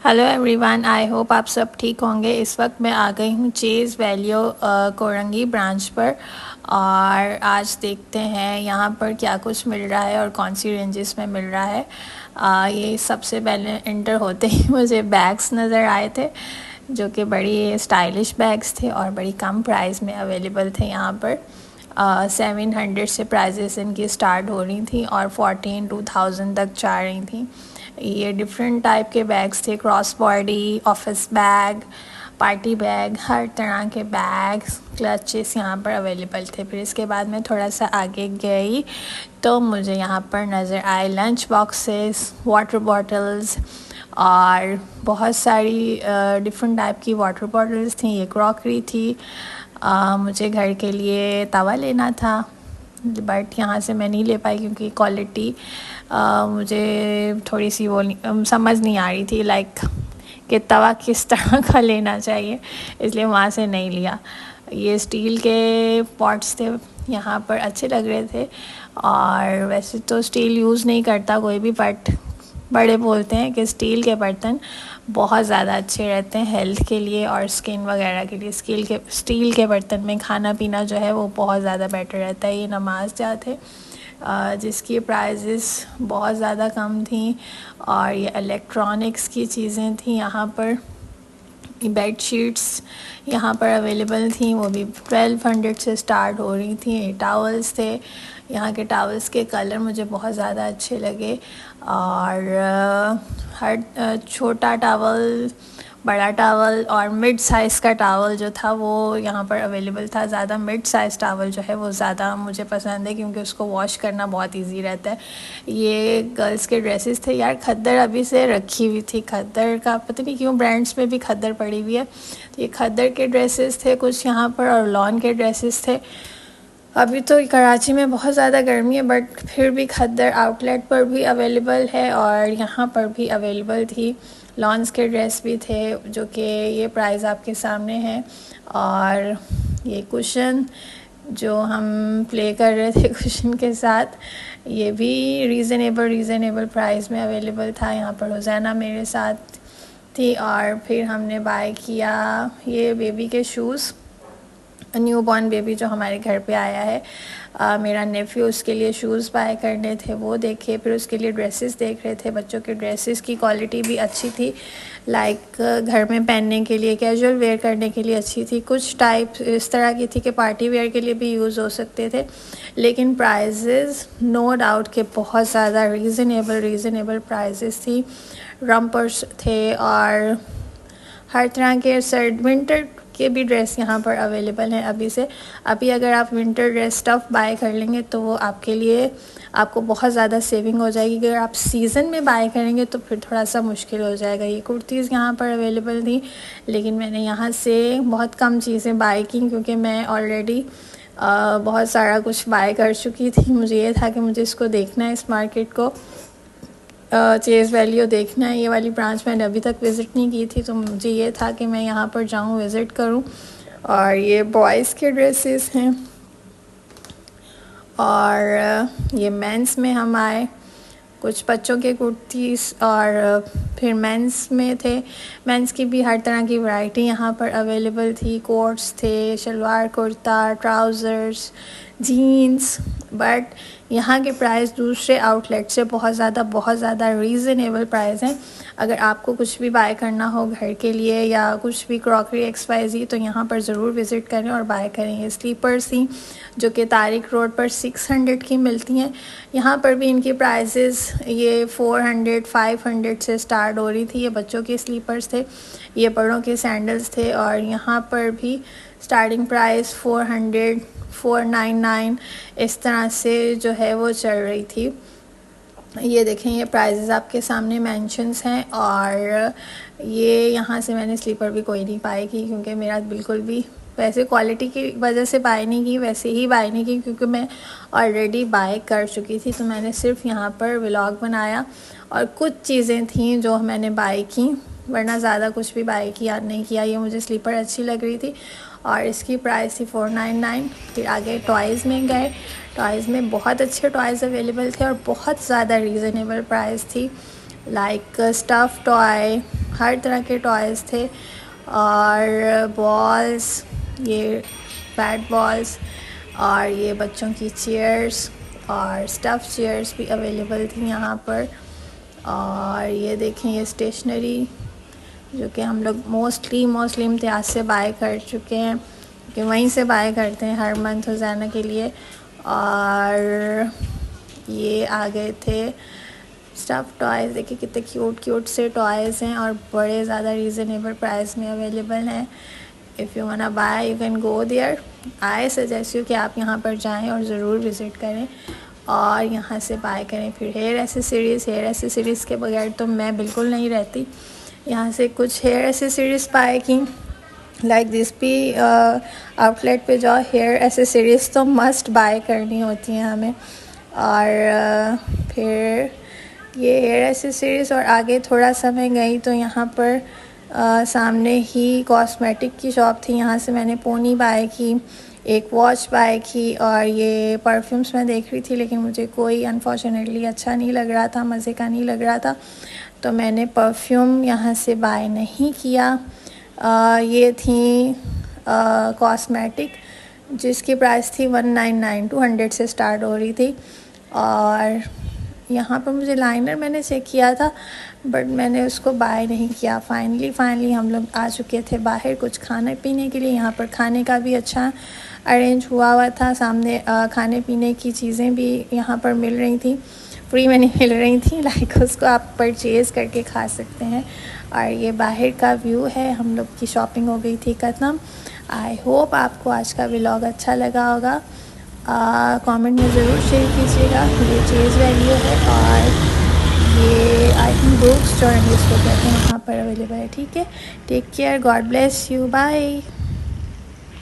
Hello everyone, I hope आप सब ठीक होंगे। इस वक्त मैं आ गई हूँ चेज़ वैल्यू कोरंगी ब्रांच पर और आज देखते हैं यहाँ पर क्या कुछ मिल रहा है और कौन सी रेंजेस में मिल रहा है। ये सबसे पहले इंटर होते ही मुझे बैग्स नज़र आए थे जो कि बड़ी स्टाइलिश बैग्स थे और बड़ी कम प्राइस में अवेलेबल थे यहाँ पर। 700 से प्राइजेस इनकी स्टार्ट हो रही थी और 14-2000 तक जा रही थी। ये डिफरेंट टाइप के बैग्स थे, cross body, office bag, party bag, हर तरह के बैग्स, क्लचेस यहाँ पर अवेलेबल थे। फिर इसके बाद मैं थोड़ा सा आगे गई तो मुझे यहाँ पर नज़र आए लंच बॉक्सेस, वाटर बॉटल्स और बहुत सारी डिफरेंट टाइप की वाटर बॉटल्स थी। ये क्रॉकरी थी। मुझे घर के लिए तवा लेना था बट यहाँ से मैं नहीं ले पाई क्योंकि क्वालिटी मुझे थोड़ी सी वो समझ नहीं आ रही थी, लाइक कि तवा किस तरह का लेना चाहिए, इसलिए वहाँ से नहीं लिया। ये स्टील के पॉट्स थे, यहाँ पर अच्छे लग रहे थे और वैसे तो स्टील यूज़ नहीं करता कोई भी, बट बड़े बोलते हैं कि स्टील के बर्तन बहुत ज़्यादा अच्छे रहते हैं हेल्थ के लिए और स्किन वगैरह के लिए। स्टील के बर्तन में खाना पीना जो है वो बहुत ज़्यादा बेटर रहता है। ये नमाज जा थे जिसकी प्राइजेस बहुत ज़्यादा कम थी और ये इलेक्ट्रॉनिक्स की चीज़ें थी। यहाँ पर बेड शीट्स यहाँ पर अवेलेबल थी, वो भी 1200 से स्टार्ट हो रही थी। टावल्स थे, यहाँ के टावल्स के कलर मुझे बहुत ज़्यादा अच्छे लगे और हर छोटा टावल, बड़ा टावल और मिड साइज़ का टावल जो था वो यहाँ पर अवेलेबल था। ज़्यादा मिड साइज़ टावल जो है वो ज़्यादा मुझे पसंद है क्योंकि उसको वॉश करना बहुत इजी रहता है। ये गर्ल्स के ड्रेसेस थे यार, खद्दर अभी से रखी हुई थी। खद्दर का पता नहीं क्यों ब्रांड्स में भी खद्दर पड़ी हुई है। तो ये खद्दर के ड्रेसेस थे कुछ यहाँ पर और लॉन के ड्रेसेस थे। अभी तो कराची में बहुत ज़्यादा गर्मी है बट फिर भी खद्दर आउटलेट पर भी अवेलेबल है और यहाँ पर भी अवेलेबल थी। लॉन्स के ड्रेस भी थे जो कि ये प्राइस आपके सामने है। और ये कुशन जो हम प्ले कर रहे थे कुशन के साथ, ये भी रीज़नेबल प्राइस में अवेलेबल था। यहाँ पर हुसैना मेरे साथ थी और फिर हमने बाय किया ये बेबी के शूज़, न्यू बॉर्न बेबी जो हमारे घर पे आया है। मेरा नेफ्यू, उसके लिए शूज़ बाय करने थे, वो देखे। फिर उसके लिए ड्रेसेस देख रहे थे। बच्चों के ड्रेसेस की क्वालिटी भी अच्छी थी, लाइक घर में पहनने के लिए, कैजुअल वेयर करने के लिए अच्छी थी। कुछ टाइप इस तरह की थी कि पार्टी वेयर के लिए भी यूज़ हो सकते थे, लेकिन प्राइजेज़ नो डाउट के बहुत ज़्यादा रीज़नेबल प्राइजेज़ थी। रम्पर्स थे और हर तरह के विंटर के भी ड्रेस यहाँ पर अवेलेबल हैं अभी अगर आप विंटर ड्रेस स्टफ़ बाय कर लेंगे तो वो आपके लिए, आपको बहुत ज़्यादा सेविंग हो जाएगी। अगर आप सीज़न में बाय करेंगे तो फिर थोड़ा सा मुश्किल हो जाएगा। ये कुर्तीज़ यहाँ पर अवेलेबल थी लेकिन मैंने यहाँ से बहुत कम चीज़ें बाय की क्योंकि मैं ऑलरेडी बहुत सारा कुछ बाय कर चुकी थी। मुझे ये था कि मुझे इसको देखना है, इस मार्केट को, चेज़ वैल्यू देखना है। ये वाली ब्रांच मैंने अभी तक विज़िट नहीं की थी तो मुझे ये था कि मैं यहाँ पर जाऊँ, विज़िट करूँ। और ये बॉयज़ के ड्रेसेस हैं और ये मेंस में हम आए, कुछ बच्चों के कुर्तीज़ और फिर मेंस में थे। मेंस की भी हर तरह की वैरायटी यहाँ पर अवेलेबल थी। कोट्स थे, shalwar kurta, trousers, jeans. But यहाँ के प्राइस दूसरे आउटलेट से बहुत ज़्यादा रीज़नेबल प्राइस हैं। अगर आपको कुछ भी बाय करना हो घर के लिए या कुछ भी क्रॉकरी XYZ तो यहाँ पर ज़रूर विज़िट करें और बाय करें। ये स्लीपर्स थी जो कि तारिक रोड पर 600 की मिलती हैं। यहाँ पर भी इनकी प्राइसेस ये 400-500 से स्टार्ट हो रही थी। ये बच्चों के स्लीपर्स थे, ये बड़ों के सैंडल्स थे और यहाँ पर भी स्टार्टिंग प्राइस 400, 499 इस तरह से जो है वो चल रही थी। ये देखें, ये प्राइजेज़ आपके सामने मेंशन्स हैं और ये यहाँ से मैंने स्लीपर भी कोई नहीं पाई की क्योंकि मेरा बिल्कुल भी, वैसे क्वालिटी की वजह से बाय नहीं की, वैसे ही बाय नहीं की क्योंकि मैं ऑलरेडी बाय कर चुकी थी। तो मैंने सिर्फ यहाँ पर व्लॉग बनाया और कुछ चीज़ें थी जो मैंने बाय की, वरना ज़्यादा कुछ भी बाय किया नहीं किया। ये मुझे स्लीपर अच्छी लग रही थी और इसकी प्राइस थी 499। फिर आगे टॉयज़ में गए, टॉयज़ में बहुत अच्छे टॉयज़ अवेलेबल थे और बहुत ज़्यादा रीज़नेबल प्राइस थी, लाइक स्टफ़ टॉय, हर तरह के टॉयज़ थे और बॉल्स, ये बैट बॉल्स और ये बच्चों की चेयर्स और स्टफ़ चेयर्स भी अवेलेबल थी यहाँ पर। और ये देखें ये स्टेशनरी जो कि हम लोग मोस्टली इम्तियाज़ से बाय कर चुके हैं, कि वहीं से बाय करते हैं हर मंथ हुज़ैना के लिए। और ये आ गए थे स्टफ़ टॉयज़, देखिए कितने क्यूट से टॉयज़ हैं और बड़े ज़्यादा रीज़नेबल प्राइस में अवेलेबल हैं। If you wanna buy you can go there. I suggest you कि आप यहाँ पर जाएं और ज़रूर विज़िट करें और यहाँ से बाय करें। फिर हेयर एसेसरीज़ के बगैर तो मैं बिल्कुल नहीं रहती। यहाँ से कुछ हेयर एसेसरीज़ बाय की, लाइक दिस भी आउटलेट पे जाओ, हेयर एसेसरीज़ तो मस्ट बाय करनी होती हैं हमें। और फिर ये हेयर एसेसरीज़ और आगे थोड़ा सा मैं गई तो यहाँ पर सामने ही कॉस्मेटिक की शॉप थी, यहाँ से मैंने पोनी बाय की, एक वॉच बाय की और ये परफ्यूम्स मैं देख रही थी लेकिन मुझे कोई अनफॉर्चुनेटली अच्छा नहीं लग रहा था, मज़े का नहीं लग रहा था, तो मैंने परफ्यूम यहाँ से बाय नहीं किया। ये थी कॉस्मेटिक जिसकी प्राइस थी 199, 200 से स्टार्ट हो रही थी। और यहाँ पर मुझे लाइनर मैंने चेक किया था बट मैंने उसको बाय नहीं किया। फाइनली हम लोग आ चुके थे बाहर कुछ खाने पीने के लिए। यहाँ पर खाने का भी अच्छा अरेंज हुआ था, सामने खाने पीने की चीज़ें भी यहाँ पर मिल रही थी, फ्री में नहीं मिल रही थी, लाइक उसको आप परचेज़ करके खा सकते हैं। और ये बाहर का व्यू है, हम लोग की शॉपिंग हो गई थी ख़त्म। आई होप आपको आज का व्लॉग अच्छा लगा होगा। कमेंट में ज़रूर शेयर कीजिएगा। ये चेज़ वैल्यू है और ये आई थिंक बुक्स जो इसको कहते हैं वहाँ पर अवेलेबल है। ठीक है, take care, God bless you, bye.